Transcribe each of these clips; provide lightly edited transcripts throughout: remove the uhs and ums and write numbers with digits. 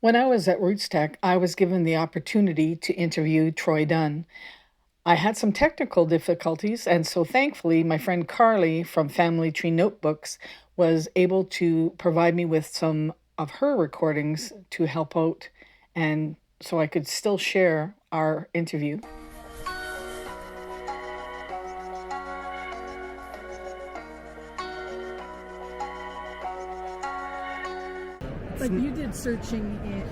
When I was at RootsTech, I was given the opportunity to interview Troy Dunn. I had some technical difficulties, and so thankfully, my friend Carly from Family Tree Notebooks was able to provide me with some of her recordings to help out, and so I could still share our interview. But you did searching in,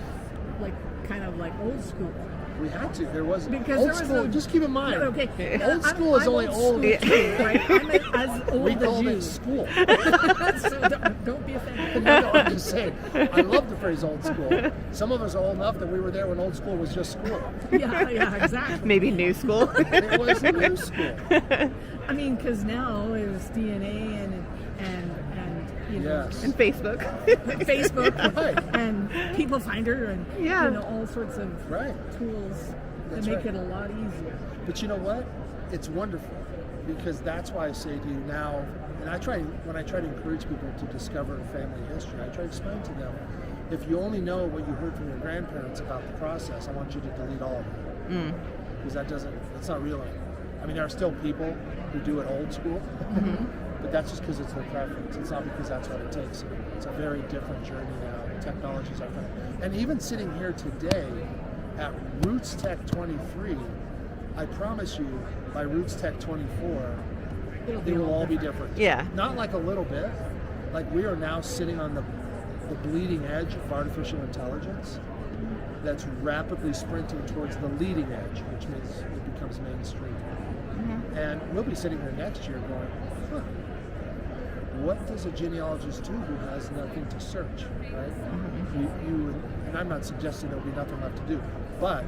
like, kind of like old school. We had to. There was Because old there was school. a- Just keep in mind, Okay. old school is I'm only old. school too, right? I'm as old We as called you. it school. So don't be offended. No, I'm just saying. I love the phrase old school. Some of us are old enough that we were there when old school was just school. Yeah, exactly. Maybe new school. It was new school. I mean, because now there's DNA and you know, Yes. And Facebook. Facebook Right. and People Finder and Yeah. you know all sorts of Right. tools That's that make right. it a lot easier. But you know what? It's wonderful because that's why I say to you now, and when I try to encourage people to discover family history, I try to explain to them, if you only know what you heard from your grandparents about the process, I want you to delete all of it. Because that's not real anymore. I mean, there are still people who do it old school, but that's just because it's their preference. It's not because that's what it takes. It's a very different journey now. Technologies are fun. And even sitting here today at RootsTech 23, I promise you, by RootsTech 24, they will all be different. Yeah. Not like a little bit. Like we are now sitting on the bleeding edge of artificial intelligence that's rapidly sprinting towards the leading edge, which means it becomes mainstream. And we'll be sitting here next year going, huh, what does a genealogist do who has nothing to search, right? And I'm not suggesting there'll be nothing left to do, but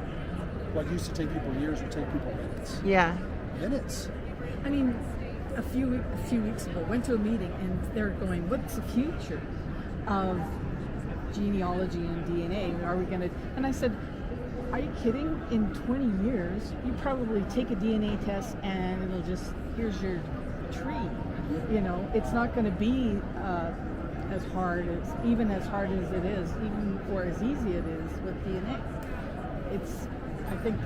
what used to take people years will take people minutes. Yeah. Minutes. I mean, a few weeks ago, went to a meeting and they're going, "What's the future of genealogy and DNA? Are we going to?" And I said, "Are you kidding? In 20 years, you probably take a DNA test and it'll just here's your tree. You know, it's not going to be as hard as it is, even or as easy it is with DNA. I think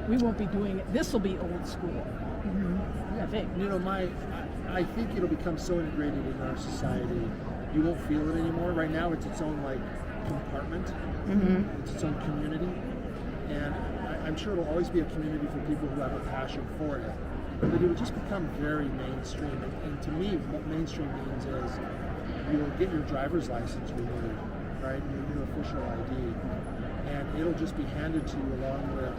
we won't be doing it. This will be old school. I think. You know, I think it'll become so integrated in our society, you won't feel it anymore. Right now, it's its own like compartment. It's its own community, and I'm sure it'll always be a community for people who have a passion for it. But it will just become very mainstream. And to me, what mainstream means is you will get your driver's license renewed, right? Your official ID, and it'll just be handed to you along with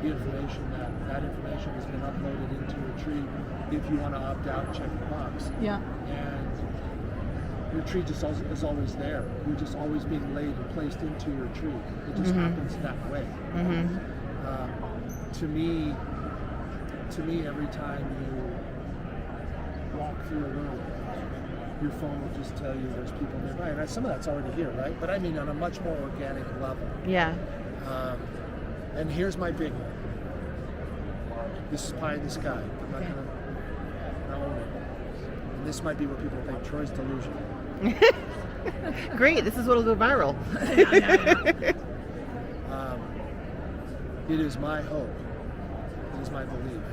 the information that information has been uploaded into your tree. If you want to opt out, check the box. Yeah. And your tree just is always there. You're just always being laid and placed into your tree. It just happens that way. To me, every time you walk through a room, your phone will just tell you there's people nearby. And some of that's already here, right? But I mean on a much more organic level. Yeah. And here's my big one. This is pie in the sky. I'm not going to own it. And this might be what people think Troy's delusional. Great. This is what'll go viral. It is my hope, it is my belief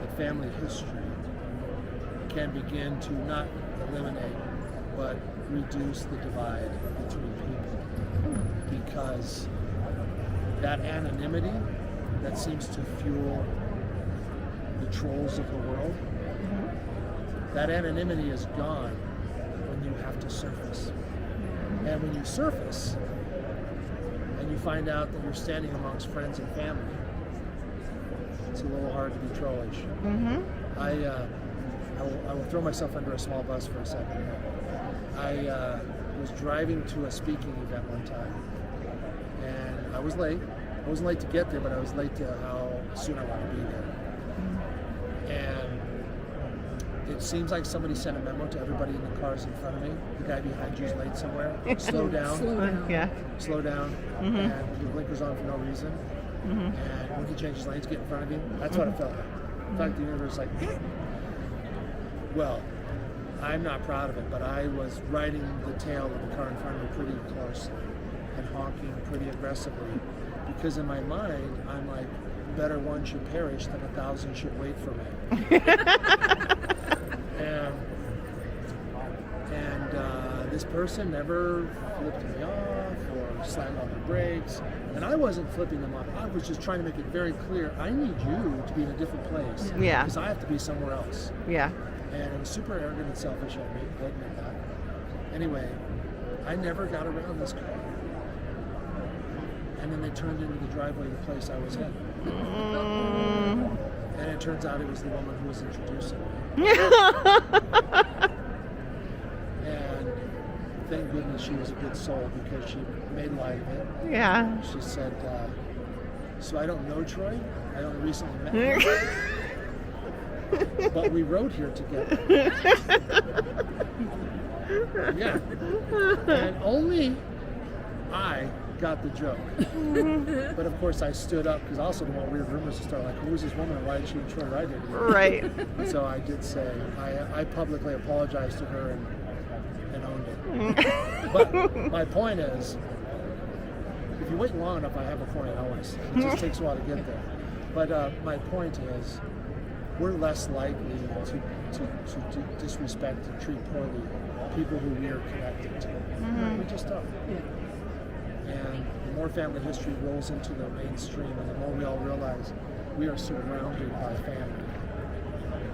that family history can begin to not eliminate, but reduce the divide between people. Because that anonymity that seems to fuel the trolls of the world, that anonymity is gone when you have to surface. And when you surface, and you find out that you're standing amongst friends and family, it's a little hard to be trollish. I will throw myself under a small bus for a second. I was driving to a speaking event one time, and I was late. I wasn't late to get there, but I was late to how soon I want to be there. And it seems like somebody sent a memo to everybody in the cars in front of me. The guy behind you's late somewhere. Slow down. Yeah. Slow down. And your blinkers on for no reason. And when he changes lanes, get in front of you. That's what it felt like. In fact, the universe was like, well, I'm not proud of it, but I was riding the tail of the car in front of me pretty closely and honking pretty aggressively, because in my mind, I'm like, better one should perish than 1,000 should wait for me. and this person never flipped me off or slammed on the brakes, and I wasn't flipping them off. I was just trying to make it very clear, I need you to be in a different place. Yeah. Because I have to be somewhere else. Yeah. And it was super arrogant and selfish of me, I admit that. Anyway, I never got around this car. And then they turned into the driveway of the place I was in. And it turns out it was the woman who was introducing me. And thank goodness she was a good soul, because she made light of it. Yeah. She said, so I don't know Troy. I only recently met him. But we rode here together. Yeah. And only I got the joke. But of course I stood up, because I also didn't want weird rumors to start, like, who is this woman and why did she and Troy ride here together? Right. So I did say, I publicly apologized to her and owned it. But my point is, if you wait long enough, I have a point always. It just takes a while to get there. But my point is, we're less likely to disrespect and treat poorly people who we are connected to. We just don't. And the more family history rolls into the mainstream, and the more we all realize we are surrounded by family,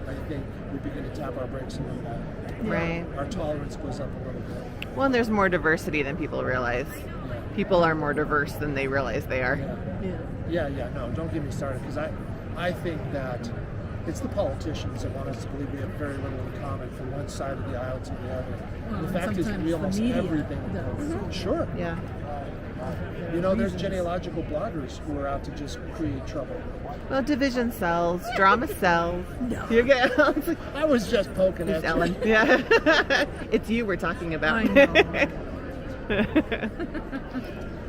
I think we begin to tap our brakes a little bit. Right. Our tolerance goes up a little bit. Well, and there's more diversity than people realize. Yeah. People are more diverse than they realize they are. Yeah. No, don't get me started, because I think that it's the politicians that want us to believe we have very little in common from one side of the aisle to the other. Well, The fact is, sometimes we the almost media everything. does. Sure. Yeah. You know, there's genealogical bloggers who are out to just create trouble. Well, division sells, drama sells. No. You get I was just poking at it's you. Ellen. Yeah. It's you we're talking about. I know.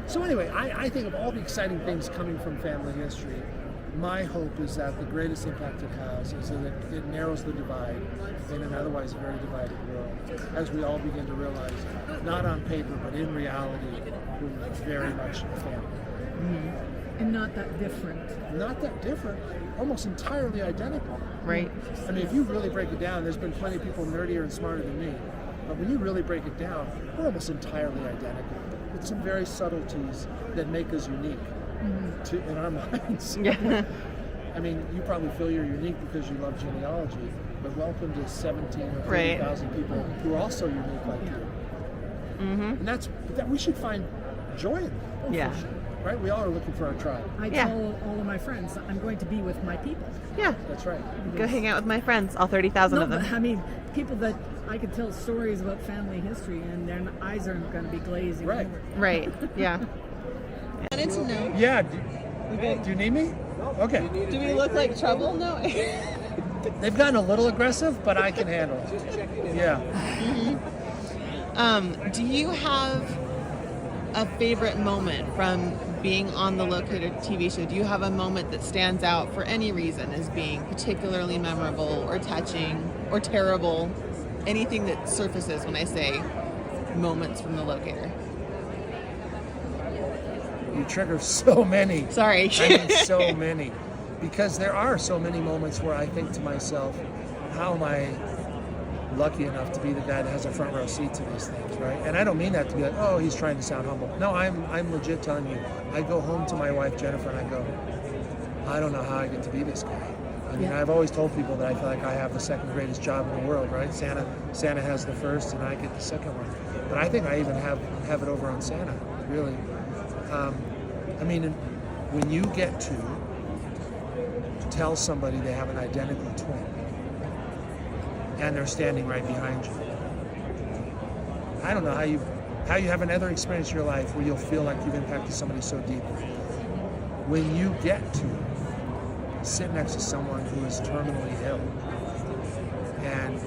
So anyway, I think of all the exciting things coming from family history, my hope is that the greatest impact it has is that it narrows the divide in an otherwise very divided world, as we all begin to realize, not on paper, but in reality, we're very much a family. And not that different. Not that different, almost entirely identical. Right. I mean, if you really break it down, there's been plenty of people nerdier and smarter than me, but when you really break it down, we're almost entirely identical, with some very subtleties that make us unique in our minds. Yeah. I mean, you probably feel you're unique because you love genealogy, but welcome to 17 or 30,000 people who are also unique like you. And that we should find joy in that. Yeah. Right? We all are looking for our tribe. I Yeah. tell all of my friends, I'm going to be with my people. Yeah. That's right. Go hang out with my friends, all 30,000 No, of them. but I mean, people that I could tell stories about family history, and their eyes aren't going to be glazing Right. over. Right. Yeah. Wanted to know, Yeah. Do you need me? Okay. do we look like trouble? No. They've gotten a little aggressive, but I can handle it. Yeah. Do you have a favorite moment from being on the Locator TV show? Do you have a moment that stands out for any reason as being particularly memorable or touching or terrible? Anything that surfaces when I say moments from the Locator? You trigger so many. Sorry. I mean, so many. Because there are so many moments where I think to myself, how am I lucky enough to be the guy that has a front row seat to these things, right? And I don't mean that to be like, oh, he's trying to sound humble. No, I'm legit telling you. I go home to my wife, Jennifer, and I go, I don't know how I get to be this guy. I mean, I've always told people that I feel like I have the second greatest job in the world, right? Santa has the first, and I get the second one. But I think I even have it over on Santa, really. I mean, when you get to tell somebody they have an identical twin, and they're standing right behind you, I don't know how you have another experience in your life where you'll feel like you've impacted somebody so deeply. When you get to sit next to someone who is terminally ill, and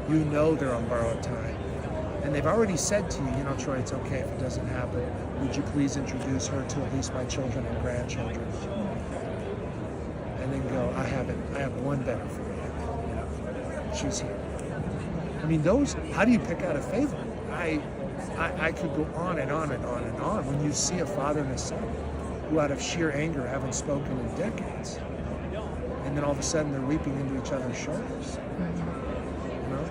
you know they're on borrowed time, and they've already said to you, you know, Troy, it's okay if it doesn't happen. Would you please introduce her to at least my children and grandchildren? And then go, I have one better for you. You know, she's here. I mean, those, how do you pick out a favorite? I could go on and on and on and on. When you see a father and a son who out of sheer anger haven't spoken in decades, and then all of a sudden they're weeping into each other's shoulders, you know?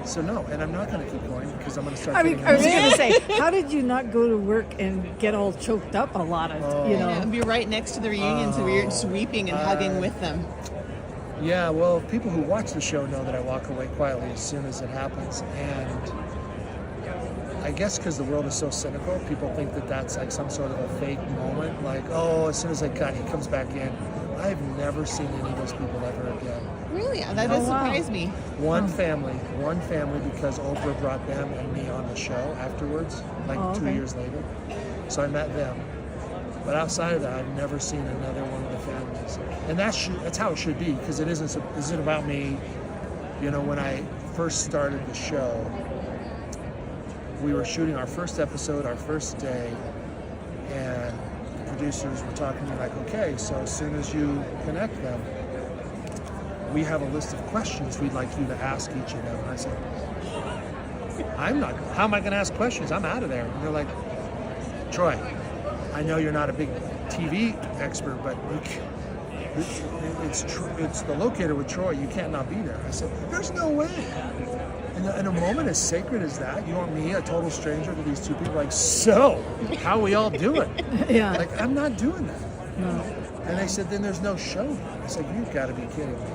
So no, and I'm not going to keep going because I'm going to start I getting was emotional. going to say, how did you not go to work and get all choked up a lot of, you know? And be right next to the reunion, so you're just weeping and hugging with them. Yeah, well, people who watch the show know that I walk away quietly as soon as it happens. And I guess because the world is so cynical, people think that that's like some sort of a fake moment. Like, oh, as soon as I cut, he comes back in. I've never seen any of those people ever again. Really? That does surprise me. One family, because Oprah brought them and me on the show afterwards, like 2 years later. So I met them. But outside of that, I've never seen another one of the families. And that's how it should be, because it isn't about me. You know, when I first started the show, we were shooting our first episode, our first day, and the producers were talking to me like, okay, so as soon as you connect them, we have a list of questions we'd like you to ask each of them. And I said, how am I going to ask questions? I'm out of there. And they're like, Troy, I know you're not a big TV expert, but it's the Locator with Troy. You can't not be there. I said, there's no way. In a moment as sacred as that, you want me, a total stranger to these two people, like, so, how we all doing? Yeah. Like, I'm not doing that. No. And they said, then there's no show. I said, you've got to be kidding me.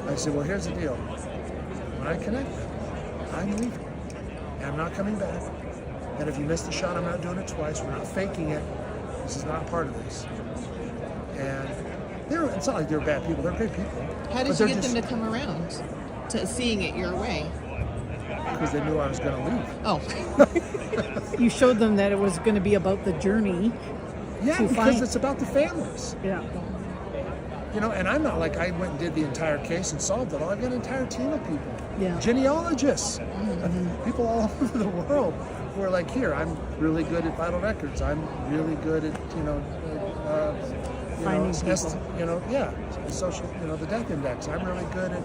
I said, well, here's the deal. When I connect them, I'm leaving. And I'm not coming back. And if you miss the shot, I'm not doing it twice. We're not faking it. This is not part of this. And it's not like they're bad people. They're great people. How did you get them to come around to seeing it your way? Because they knew I was going to leave. Oh. You showed them that it was going to be about the journey. Yeah, because it's about the families. Yeah. You know, and I'm not like I went and did the entire case and solved it all. I've got an entire team of people. Yeah. Genealogists. People all over the world who are like, here, I'm really good at vital records. I'm really good at, Finding people. Social, the death index. I'm really good at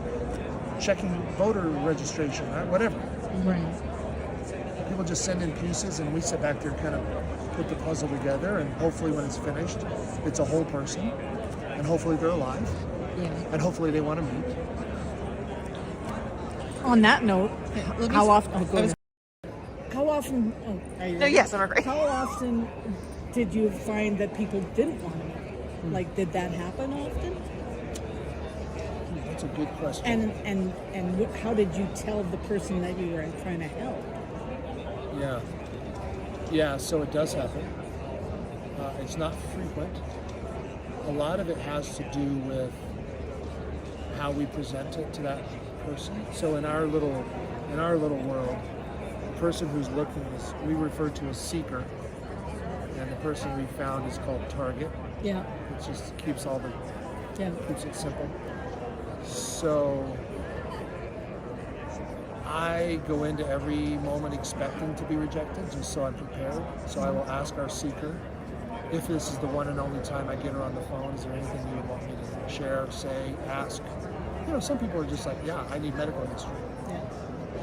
checking voter registration, whatever. Right. People just send in pieces and we sit back there and kind of put the puzzle together, and hopefully when it's finished, it's a whole person, and hopefully they're alive, and hopefully they want to meet. On that note, how often? Yes, I'm agree. How often did you find that people didn't want to meet? Like, did that happen often? That's a good question. And how did you tell the person that you were trying to help? Yeah, so it does happen. It's not frequent. A lot of it has to do with how we present it to that person. So in our little world, the person who's looking is, we refer to as seeker, and the person we found is called target. Yeah. It just keeps keeps it simple. So I go into every moment expecting to be rejected, just so I'm prepared. So I will ask our seeker, if this is the one and only time I get her on the phone, is there anything you would want me to share, say, ask? Some people are just like, yeah, I need medical history. Yeah.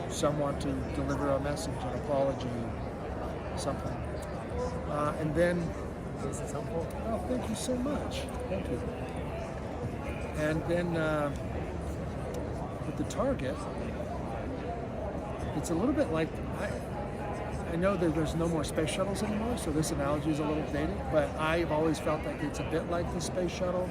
Some want to deliver a message, an apology, something. And then, is this helpful? Oh, thank you so much. Thank you. And then with the target, it's a little bit like, I know that there's no more space shuttles anymore, so this analogy is a little dated, but I've always felt like it's a bit like the space shuttle,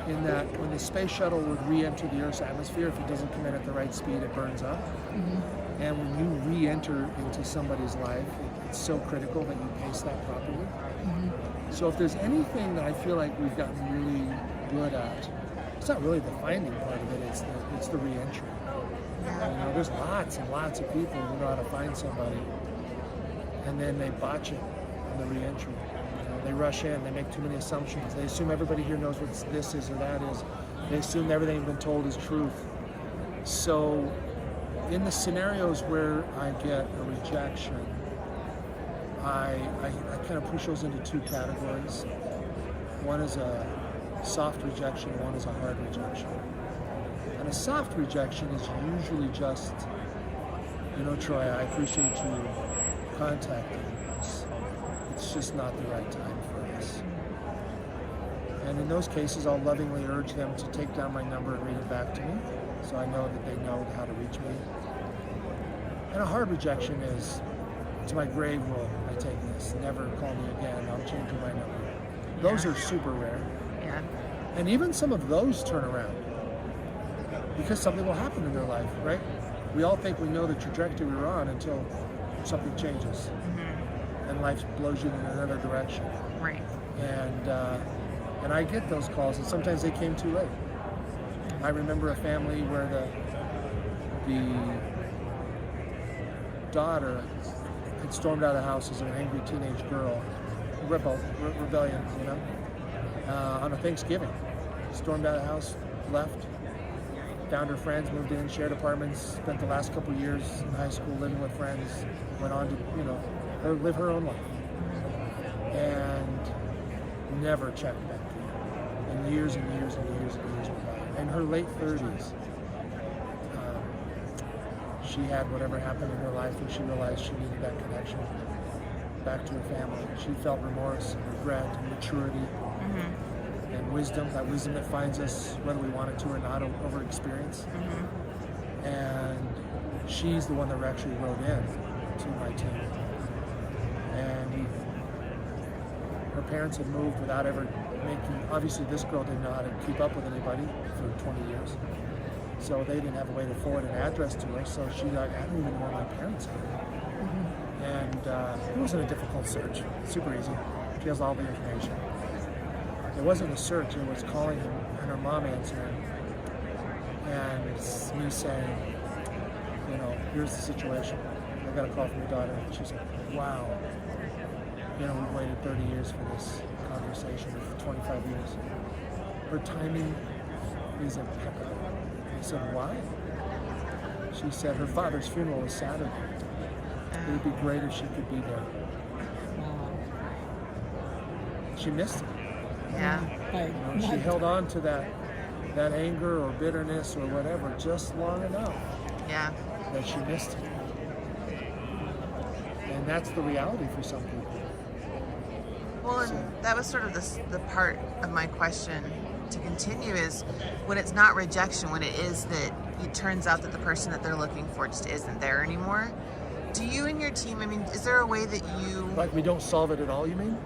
in that when the space shuttle would re-enter the Earth's atmosphere, if it doesn't come in at the right speed, it burns up. Mm-hmm. And when you re-enter into somebody's life, it's so critical that you pace that properly. Mm-hmm. So if there's anything that I feel like we've gotten really good at, it's not really the finding part of it, it's the re-entry. There's lots and lots of people who know how to find somebody, and then they botch it on the re-entry. They rush in, they make too many assumptions. They assume everybody here knows what this is or that is. They assume everything they've been told is truth. So in the scenarios where I get a rejection, I kind of push those into two categories. One is a soft rejection, one is a hard rejection. And And a soft rejection is usually just, Troy, I appreciate you contacting us. It's just not the right time for us. And in those cases, I'll lovingly urge them to take down my number and read it back to me, so I know that they know how to reach me. And a hard rejection is, to my grave will I take this. Never call me again. I'm changing my number. Those are super rare. Yeah. And even some of those turn around because something will happen in their life, right? We all think we know the trajectory we're on until something changes and life blows you in another direction. Right. And I get those calls, and sometimes they came too late. I remember a family where the daughter had stormed out of the house as an angry teenage girl, rebellion, on a Thanksgiving. Stormed out of the house, left, found her friends, moved in, shared apartments, spent the last couple of years in high school living with friends, went on to, live her own life. And never checked back in. And years and years and years and years went by. In her late 30s, she had whatever happened in her life and she realized she needed that connection back to her family. She felt remorse and regret and maturity and wisdom, that wisdom that finds us whether we want it to or not over experience. And she's the one that actually wrote in to my team. And her parents had moved without ever obviously this girl didn't know how to keep up with anybody for 20 years. So they didn't have a way to forward an address to her, so she I don't even know where my parents are. And it wasn't a difficult search, super easy. She has all the information. It wasn't a search, it was calling him and her mom answering. And it's me saying, here's the situation. I got a call from your daughter. And she said, wow, we've waited 30 years for this conversation, for 25 years. Her timing is impeccable. I said, why? She said her father's funeral was Saturday. It would be great if she could be there. She missed it. Yeah. She held on to that anger or bitterness or whatever just long enough that she missed it. And that's the reality for some people. Well, and that was sort of the part of my question to continue is when it's not rejection, when it is that it turns out that the person that they're looking for just isn't there anymore. Do you and your team, is there a way that you... Like we don't solve it at all, you mean?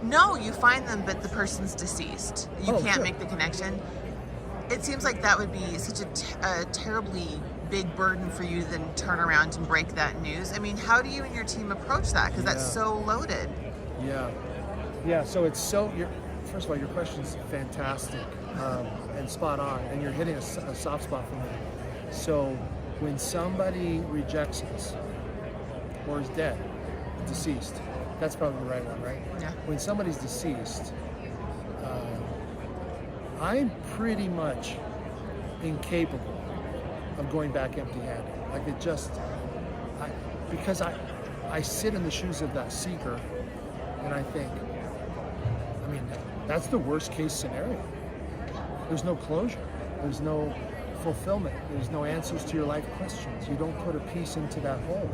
No, you find them, but the person's deceased. You can't make the connection. It seems like that would be such a terribly big burden for you to then turn around and break that news. How do you and your team approach that? Because that's so loaded. Yeah, so it's so... First of all, your question's fantastic and spot on, and you're hitting a soft spot for me. So when somebody rejects us or is dead, deceased, that's probably the right one, right? Yeah. When somebody's deceased, I'm pretty much incapable of going back empty-handed. Like because I sit in the shoes of that seeker, and I think, that's the worst case scenario. There's no closure. There's no fulfillment. There's no answers to your life questions. You don't put a piece into that hole,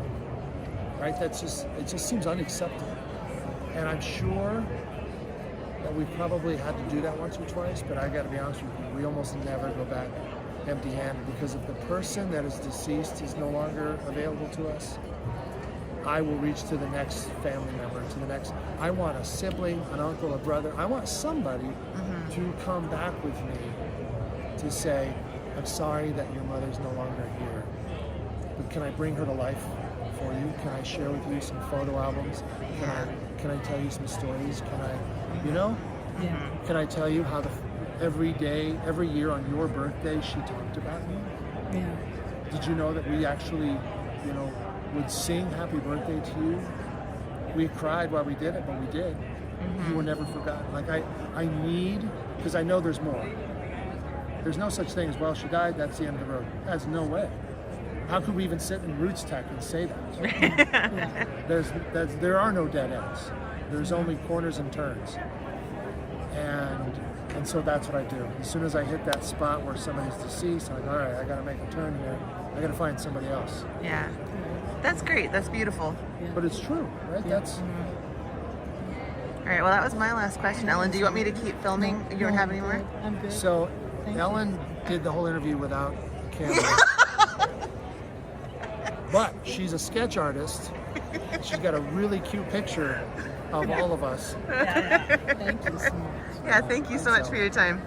right? It just seems unacceptable. And I'm sure that we probably had to do that once or twice, but I got to be honest with you, we almost never go back empty-handed, because if the person that is deceased is no longer available to us, I will reach to the next family member, to the next. I want a sibling, an uncle, a brother. I want somebody to come back with me to say, I'm sorry that your mother's no longer here, but can I bring her to life for you? Can I share with you some photo albums? Can I tell you some stories? Can I, Can I tell you how every year on your birthday, she talked about you? Yeah. Did you know that we actually, would sing happy birthday to you? We cried while we did it, but we did. You were never forgotten. Like I need, because I know there's more. There's no such thing as, well, she died, that's the end of the road. That's no way. How could we even sit in RootsTech and say that? There are no dead ends. There's only corners and turns. And And so that's what I do. As soon as I hit that spot where somebody's deceased, I'm like, all right, I got to make a turn here. I got to find somebody else. Yeah. That's great. That's beautiful. But it's true, right? That's All right. Well, that was my last question. Ellen, do you want me to keep filming? You don't have any more? I'm good. so. Thank Ellen did the whole interview without camera, but she's a sketch artist. She's got a really cute picture of all of us. Thank you so much. Yeah. Thank you so much for your time.